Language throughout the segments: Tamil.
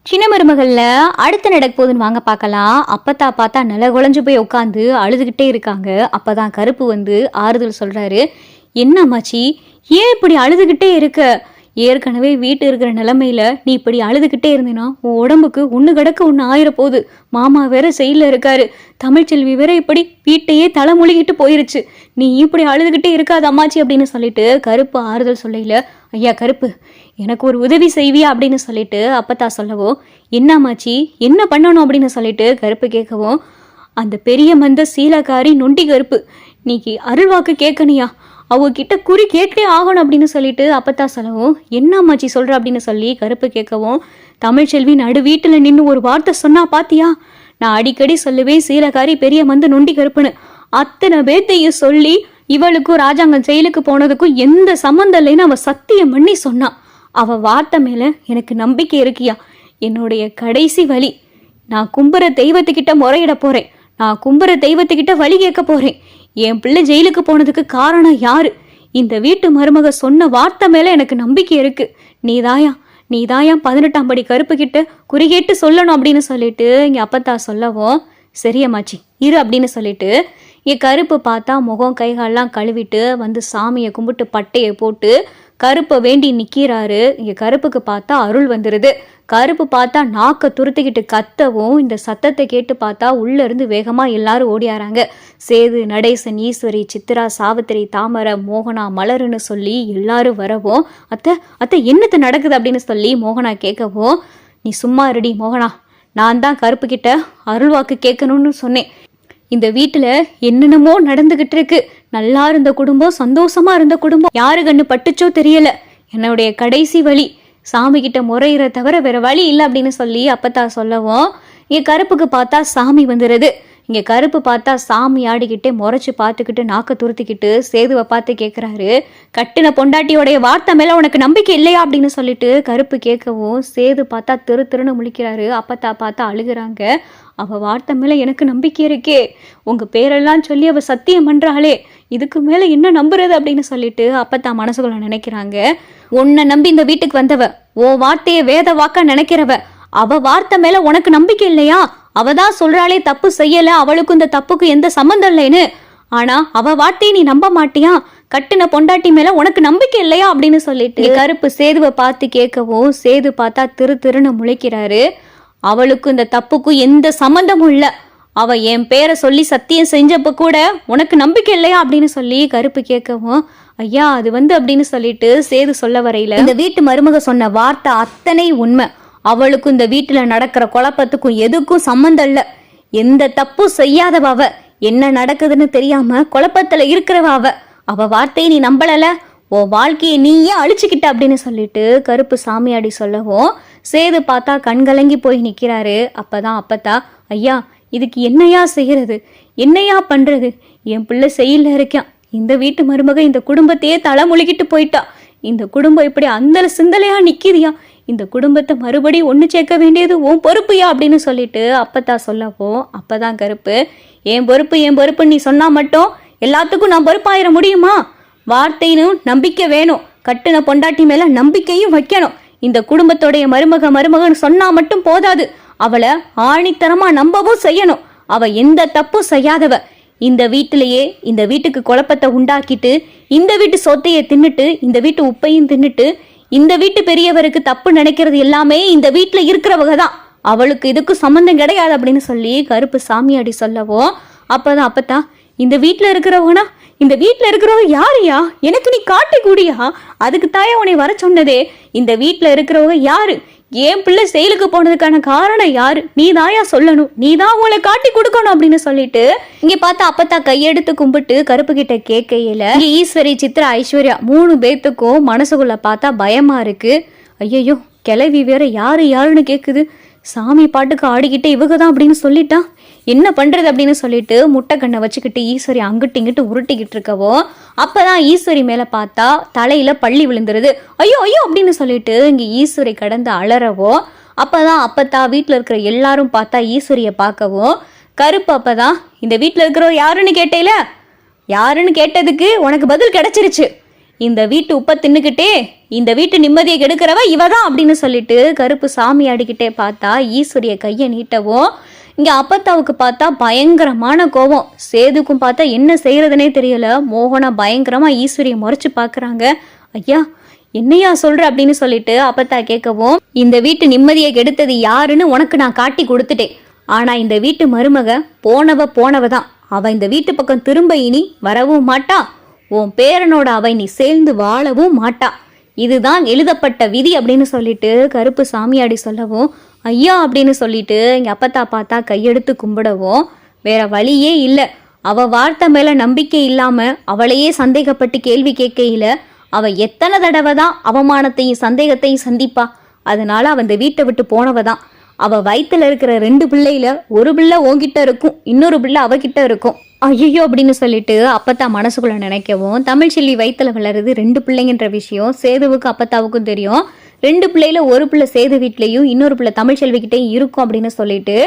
சின்ன மருமகள்ல அடுத்து நடக்க போகுதுன்னு வாங்க பார்க்கலாம். அப்பத்தா பார்த்தா நில குழஞ்சு போய் உட்காந்து அழுதுகிட்டே இருக்காங்க. அப்பதான் கருப்பு வந்து ஆறுதல் சொல்றாரு. என்ன அம்மாச்சி, ஏன் இப்படி அழுதுகிட்டே இருக்க? ஏற்கனவே வீட்டு இருக்கிற நிலைமையில நீ இப்படி அழுதுகிட்டே இருந்தேன்னா உன் உடம்புக்கு ஒண்ணு கிடக்க ஒண்ணு ஆயிர போகுது. மாமா வேற செயல இருக்காரு, தமிழ்ச்செல்வி வேற இப்படி வீட்டையே தலைமொழிகிட்டு போயிருச்சு. நீ இப்படி அழுதுகிட்டே இருக்காது அம்மாச்சி அப்படின்னு சொல்லிட்டு கருப்பு ஆறுதல் சொல்லையில, ஐயா கருப்பு எனக்கு ஒரு உதவி செய்வியா அப்படின்னு சொல்லிட்டு அப்பத்தா சொல்லவும், என்ன அம்மாச்சி என்ன பண்ணணும் அப்படின்னு சொல்லிட்டு கருப்பு கேட்கவும், அந்த பெரிய மந்த சீலக்காரி நொண்டி கருப்பு நீக்கு அருள்வாக்கு கேட்கணியா, அவகிட்ட குறி கேட்டே ஆகணும் அப்படின்னு சொல்லிட்டு அப்பத்தா சொல்லவும், என்ன அம்மாச்சி சொல்ற அப்படின்னு சொல்லி கருப்பு கேட்கவும், தமிழ்ச்செல்வி நடு வீட்டுல நின்று ஒரு வார்த்தை சொன்னா பாத்தியா, நான் அடிக்கடி சொல்லுவேன் சீலக்காரி பெரிய மந்த நொண்டி கருப்புன்னு. அத்தனை பேத்தையும் சொல்லி இவளுக்கும் ராஜாங்கம் செயலுக்கு போனதுக்கும் எந்த சம்மந்தம் இல்லைன்னு அவ சத்தியம் பண்ணி சொன்னான். அவ வார்த்தை மேல எனக்கு நம்பிக்கை இருக்கியா? என்னுடைய கடைசி வழி, நான் கும்புற தெய்வத்துக்கிட்ட முறையிட போறேன், நான் கும்புற தெய்வத்துக்கிட்ட வழி கேட்க போறேன். என் பிள்ளை ஜெயிலுக்கு போனதுக்கு காரணம் யாரு? இந்த வீட்டு மருமக சொன்ன வார்த்தை மேல எனக்கு நம்பிக்கை இருக்கு. நீதாயா 18ஆம் படி கருப்பு கிட்ட குறிகேட்டு சொல்லணும் அப்படின்னு சொல்லிட்டு இங்க அப்பத்தா சொல்லவும், சரியம்மாச்சி இரு அப்படின்னு சொல்லிட்டு என் கருப்பு பார்த்தா முகம் கைகாலெல்லாம் கழுவிட்டு வந்து சாமியை கும்பிட்டு பட்டையை போட்டு கருப்பை வேண்டி நிற்கிறாரு. இங்கே கருப்புக்கு பார்த்தா அருள் வந்துடுது. கருப்பு பார்த்தா நாக்கை துருத்திக்கிட்டு கத்தவும் இந்த சத்தத்தை கேட்டு பார்த்தா உள்ளேருந்து வேகமாக எல்லாரும் ஓடியாராங்க. சேது, நடேசன், ஈஸ்வரி, சித்ரா, சாவித்திரி, தாமரை, மோகனா, மலருன்னு சொல்லி எல்லாரும் வரவும், அத்தை என்னத்து நடக்குது அப்படின்னு சொல்லி மோகனா கேட்கவும், நீ சும்மா இருடி மோகனா, நான் தான் கருப்பு கிட்ட அருள்வாக்கு கேட்கணும்னு சொன்னேன். இந்த வீட்டில் என்னென்னமோ நடந்துகிட்டு இருக்கு. நல்லா இருந்த குடும்பம், சந்தோஷமா இருந்த குடும்பம் யாரு கண்ணு பட்டுச்சோ தெரியல. என்னுடைய கடைசி வழி சாமி கிட்ட முறையிற தவிர வேற வழி இல்லை அப்படின்னு சொல்லி அப்பத்தா சொல்லவும், இங்க கருப்புக்கு பார்த்தா சாமி வந்துடுது. இங்க கருப்பு பார்த்தா சாமி ஆடிக்கிட்டே முறைச்சு பார்த்துக்கிட்டு நாக்க துருத்திக்கிட்டு சேதுவை பார்த்து கேட்குறாரு, கட்டின பொண்டாட்டியோடைய வார்த்தை மேல உனக்கு நம்பிக்கை இல்லையா அப்படின்னு சொல்லிட்டு கருப்பு கேட்கவும், சேது பார்த்தா திருன்னு முழிக்கிறாரு. அப்பத்தா பார்த்தா அழுகுறாங்க. அவ வார்த்தை மேல எனக்கு நம்பிக்கை இருக்கே, உங்க பேரெல்லாம் சொல்லி அவ சத்தியம் பண்றாளே, இதுக்கு மேல என்ன நம்புறது அப்படின்னு சொல்லிட்டு அப்பத்தா மனசுக்குள்ள நினைக்கிறாங்க. உன்னை நம்பி இந்த வீட்டுக்கு வந்தவ, ஓ வார்த்தையை வேத வாக்கா நினைக்கிறவ, அவ வார்த்தை மேல உனக்கு நம்பிக்கை இல்லையா? அவதான் சொல்றாளே தப்பு செய்யல, அவளுக்கும் இந்த தப்புக்கு எந்த சம்மந்தம் இல்லைன்னு. ஆனா அவ வார்த்தையை நீ நம்ப மாட்டியா? கட்டின பொண்டாட்டி மேல உனக்கு நம்பிக்கை இல்லையா அப்படின்னு சொல்லிட்டு கருப்பு சேதுவை பார்த்து கேட்கவும், சேது பார்த்தா திருன்னு முழிக்கிறாரு. அவளுக்கும் இந்த தப்புக்கும் எந்த சம்மந்தமும் இல்ல, அவ என் பேரை சொல்லி சத்தியம் செஞ்சப்ப கூட உனக்கு நம்பிக்கை இல்லையா அப்படின்னு சொல்லி கருப்பு கேட்கவும், ஐயா அது அப்படின்னு சொல்லிட்டு சேது சொல்ல வரையில, இந்த வீட்டு மருமக சொன்ன வார்த்தை அத்தனை உண்மை. அவளுக்கும் இந்த வீட்டுல நடக்கிற குழப்பத்துக்கும் எதுக்கும் சம்மந்தம் இல்ல. எந்த தப்பும் செய்யாதவ அவ, என்ன நடக்குதுன்னு தெரியாம குழப்பத்துல இருக்கிறவ அவ. அவ வார்த்தையை நீ நம்பலல, ஓ வாழ்க்கையை நீயே அழிச்சுக்கிட்ட அப்படின்னு சொல்லிட்டு கருப்பு சாமியாடி சொல்லவும், சேது பார்த்தா கண்கலங்கி போய் நிற்கிறாரு. அப்பதான் அப்பத்தா, ஐயா இதுக்கு என்னையா செய்யறது, என்னையா பண்றது? என் பிள்ளை செயல இருக்கான், இந்த வீட்டு மருமக இந்த குடும்பத்தையே தலைமொழிகிட்டு போயிட்டா, இந்த குடும்பம் இப்படி அந்த சிந்தலையா நிக்கிறியா, இந்த குடும்பத்தை மறுபடியும் ஒன்று சேர்க்க வேண்டியது உன் பொறுப்புயா அப்படின்னு சொல்லிட்டு அப்பத்தா சொல்லப்போ, அப்பதான் கருப்பு, என் பொறுப்பு நீ சொன்னா மட்டும் எல்லாத்துக்கும் நான் பொறுப்பாயிர முடியுமா? வார்த்தைன்னு நம்பிக்கை வேணும், கட்டுன பொண்டாட்டி மேல நம்பிக்கையும் வைக்கணும். இந்த குடும்பத்தோடைய மருமகன்னு சொன்னா மட்டும் போதாது, அவளை ஆணித்தனமா நம்பவும் செய்யணும். அவ எந்த தப்பும் செய்யாதவ, இந்த வீட்டிலேயே இந்த வீட்டுக்கு குழப்பத்தை உண்டாக்கிட்டு, இந்த வீட்டு சொத்தையை தின்னுட்டு, இந்த வீட்டு உப்பையும் தின்னுட்டு, இந்த வீட்டு பெரியவருக்கு தப்பு நினைக்கிறது எல்லாமே இந்த வீட்டுல இருக்கிறவங்க தான், அவளுக்கு இதுக்கு சம்மந்தம் கிடையாது அப்படின்னு சொல்லி கருப்பு சாமியாடி சொல்லவோ, அப்பதான் அப்பத்தா, இந்த வீட்டுல இருக்கிறவனா, இந்த வீட்டுல இருக்கிறவங்க யாருயா, எனக்கு நீ காட்டி கூடியா, அதுக்கு தாயா உன்னை வர சொன்னதே. இந்த வீட்டுல இருக்கிறவங்க யாரு, என் பிள்ளை செயலுக்கு போனதுக்கான காரணம் யாரு, நீ தாயா சொல்லணும், நீ தான் உங்களை காட்டி கொடுக்கணும் அப்படின்னு சொல்லிட்டு இங்க பார்த்தா அப்பத்தா கையெடுத்து கும்பிட்டு கருப்பு கிட்ட கேட்கையில ஈஸ்வரி, சித்ரா, ஐஸ்வர்யா 3 பேத்துக்கும் மனசுக்குள்ள பார்த்தா பயமா இருக்கு. ஐயோ கிளவி வேற யாருன்னு கேக்குது, சாமி பாட்டுக்கு ஆடிக்கிட்டு இவங்க தான் அப்படின்னு சொல்லிட்டா, என்ன பண்றது அப்படின்னு சொல்லிட்டு முட்டை கண்ணை வச்சுக்கிட்டு ஈஸ்வரி அங்கிட்டு இங்கிட்டு உருட்டிக்கிட்டு இருக்கவோ, அப்பதான் ஈஸ்வரி மேல பார்த்தா தலையில பள்ளி விழுந்துருது. ஐயோ அப்படின்னு சொல்லிட்டு இங்க ஈஸ்வரி கடந்து அலறவோ, அப்பதான் அப்பத்தா வீட்டுல இருக்கிற எல்லாரும் பார்த்தா ஈஸ்வரிய பார்க்கவும், கருப்பு அப்பதான், இந்த வீட்டுல இருக்கிறவர் யாருன்னு கேட்டேல, யாருன்னு கேட்டதுக்கு உனக்கு பதில் கிடைச்சிருச்சு, இந்த வீட்டு உப்பை தின்னுக்கிட்டே இந்த வீட்டு நிம்மதியை கெடுக்கிறவ இவதான் அப்படின்னு சொல்லிட்டு கருப்பு சாமி ஆடிக்கிட்டே பார்த்தா ஈஸ்வரிய கையை நீட்டவும் இங்க அப்பத்தாவுக்கு பார்த்தா பயங்கரமான கோபம். சேதுக்கும் பார்த்தா என்ன செய்யறதுனே தெரியல. மோகனா பயங்கரமா ஈஸ்வரிய முறைச்சு பாக்குறாங்க. ஐயா என்னையா சொல்ற அப்படின்னு சொல்லிட்டு அப்பத்தா கேட்கவும், இந்த வீட்டு நிம்மதியை கெடுத்தது யாருன்னு உனக்கு நான் காட்டி கொடுத்துட்டேன். ஆனா இந்த வீட்டு மருமக போனவ தான். அவ இந்த வீட்டு பக்கம் திரும்ப இனி வரவும் மாட்டா. உன் பேரனோட அவை நீ சேர்ந்து வாழவும் மாட்டா. இதுதான் எழுதப்பட்ட விதி அப்படின்னு சொல்லிட்டு கருப்பு சாமியாடி சொல்லவும், ஐயா அப்படின்னு சொல்லிட்டு எங்க அப்பத்தா பார்த்தா கையெடுத்து கும்பிடவும், வேற வழியே இல்லை. அவ வார்த்தை மேல நம்பிக்கை இல்லாம அவளையே சந்தேகப்பட்டு கேள்வி கேட்கையில அவ எத்தனை தடவை தான் அவமானத்தையும் சந்தேகத்தையும் சந்திப்பா. அதனால அவ இந்த வீட்டை விட்டு போனவதான். அவ வயிற்றுல இருக்கிற 2 பிள்ளையில ஒரு பிள்ளை உன்கிட்ட இருக்கும், இன்னொரு பிள்ளை அவகிட்ட இருக்கும். ஐயோ அப்படின்னு சொல்லிட்டு அப்பத்தா மனசுக்குள்ள நினைக்கவும், தமிழ்ச்செல்வி வயிற்றுல வளருது 2 பிள்ளைங்கன்ற விஷயம் சேதுவுக்கும் அப்பத்தாவுக்கும் தெரியும். 2 பிள்ளையில ஒரு பிள்ளை சேது வீட்லயும் இன்னொரு பிள்ளை தமிழ்ச்செல்விக்கிட்டையும் இருக்கும் அப்படின்னு சொல்லிட்டு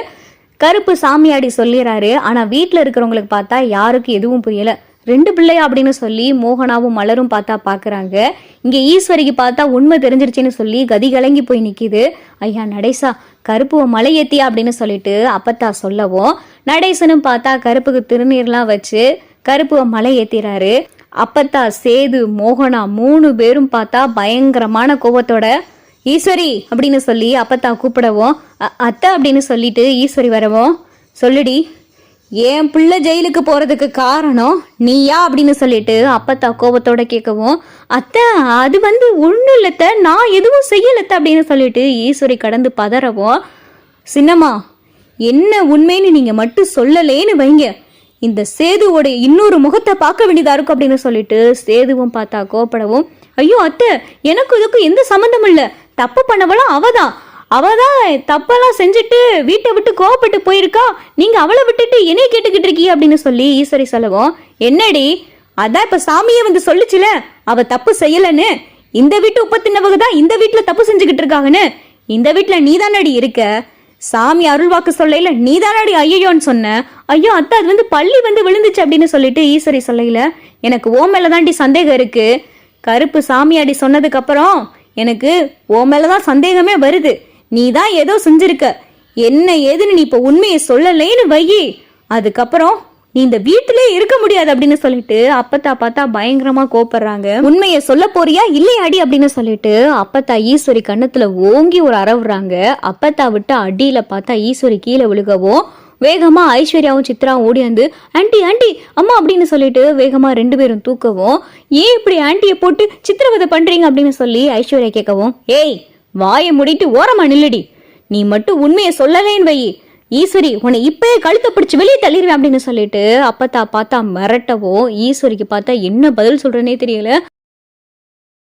கருப்பு சாமியாடி சொல்லிடுறாரு. ஆனா வீட்டுல இருக்கிறவங்களுக்கு பார்த்தா யாருக்கும் எதுவும் புரியல. 2 பிள்ளையா அப்படின்னு சொல்லி மோகனாவும் மலரும் பார்த்தா பாக்குறாங்க. இங்க ஈஸ்வரிக்கு பார்த்தா உண்மை தெரிஞ்சிருச்சுன்னு சொல்லி கதி கலங்கி போய் நிக்குது. ஐயா நடேசா கருப்புவ மலை ஏத்தியா அப்படின்னு சொல்லிட்டு அப்பத்தா சொல்லவும், நடேசனும் பார்த்தா கருப்புக்கு திருநீர்லாம் வச்சு கருப்புவ மலை ஏத்திறாரு. அப்பத்தா சேது மோகனா 3 பேரும் பார்த்தா பயங்கரமான கோபத்தோட ஈஸ்வரி அப்படின்னு சொல்லி அப்பத்தா கூப்பிடவும், அத்தை அப்படின்னு சொல்லிட்டு ஈஸ்வரி வரவும், சொல்லுடி என் பிள்ளை ஜெயிலுக்கு போறதுக்கு காரணம் நீயா அப்படின்னு சொல்லிட்டு அப்பத்தா கோபத்தோட கேட்கவும், அத்தை அது ஒன்றும் இல்லத்த, நான் எதுவும் செய்யலத்த அப்படின்னு சொல்லிட்டு ஈஸ்வரி கடந்து பதறவும், சின்னம்மா என்ன உண்மைன்னு நீங்க மட்டும் சொல்லலேன்னு வைங்க, இந்த சேதுவோட இன்னொரு முகத்தை பார்க்க வேண்டியதா இருக்கும் அப்படின்னு சொல்லிட்டு சேதுவும் பார்த்தா கோபப்படவும், ஐயோ அத்தை எனக்கு இதுக்கு எந்த சம்மந்தமும் இல்லை, தப்பு பண்ணவளும் அவதான் தப்பெல்லாம் செஞ்சுட்டு வீட்டை விட்டு கோவப்பட்டு போயிருக்கா, நீங்க அவளை விட்டுட்டு என்னைய கேட்டுக்கிட்டு இருக்கீங்க அப்படின்னு சொல்லி ஈஸ்வரி சொல்லவும், என்னடி அதான் இப்ப சாமியே சொல்லுச்சுல அவ தப்பு செய்யலன்னு, இந்த வீட்டு உப்பத்தினவங்க தான் இந்த வீட்டுல தப்பு செஞ்சுக்கிட்டு இருக்காங்கன்னு, இந்த வீட்டுல நீதானடி இருக்க, சாமி அருள்வாக்கு சொல்லையில நீதானடி ஐயோன்னு சொன்ன, ஐயோ அத்தை அது பள்ளி விழுந்துச்சு அப்படின்னு சொல்லிட்டு ஈஸ்வரி சொல்லையில, எனக்கு ஓ மேலதான்டி சந்தேகம் இருக்கு, கருப்பு சாமியாடி சொன்னதுக்கு அப்புறம் எனக்கு ஓ மேலதான் சந்தேகமே வருது, நீ தான் ஏதோ செஞ்சிருக்க, என்ன ஏதுன்னு நீ இப்ப உண்மையை சொல்லலேன்னு வையி, அதுக்கப்புறம் நீ இந்த வீட்டிலே இருக்க முடியாது அப்படின்னு சொல்லிட்டு அப்பத்தா பார்த்தா பயங்கரமா கோப்படுறாங்க. உண்மையை சொல்ல போறியா இல்லையாடி அப்படின்னு சொல்லிட்டு அப்பத்தா ஈஸ்வரி கண்ணத்துல ஓங்கி ஒரு அரவுறாங்க. அப்பத்தா விட்டு அடியில பார்த்தா ஈஸ்வரி கீழே விழுகவும் வேகமா ஐஸ்வர்யாவும் சித்ராவும் ஓடி வந்து ஆண்டி ஆண்டி அம்மா அப்படின்னு சொல்லிட்டு வேகமா 2 பேரும் தூக்கவும், ஏன் இப்படி ஆண்டியை போட்டு சித்திரவதை பண்றீங்க அப்படின்னு சொல்லி ஐஸ்வர்யா கேட்கவும், ஏய் வாயை மூடிட்டு ஓரமா நில்லுடி, நீ மட்டும் உண்மையை சொல்லலேன்னு வை, ஈஸ்வரி உன்னை இப்பயே கழுத்தை பிடிச்சு வெளியே தள்ளிடுவேன் அப்படின்னு சொல்லிட்டு அப்பத்தா பார்த்தா மிரட்டவும் ஈஸ்வரிக்கு பார்த்தா என்ன பதில் சொல்றேனே தெரியல.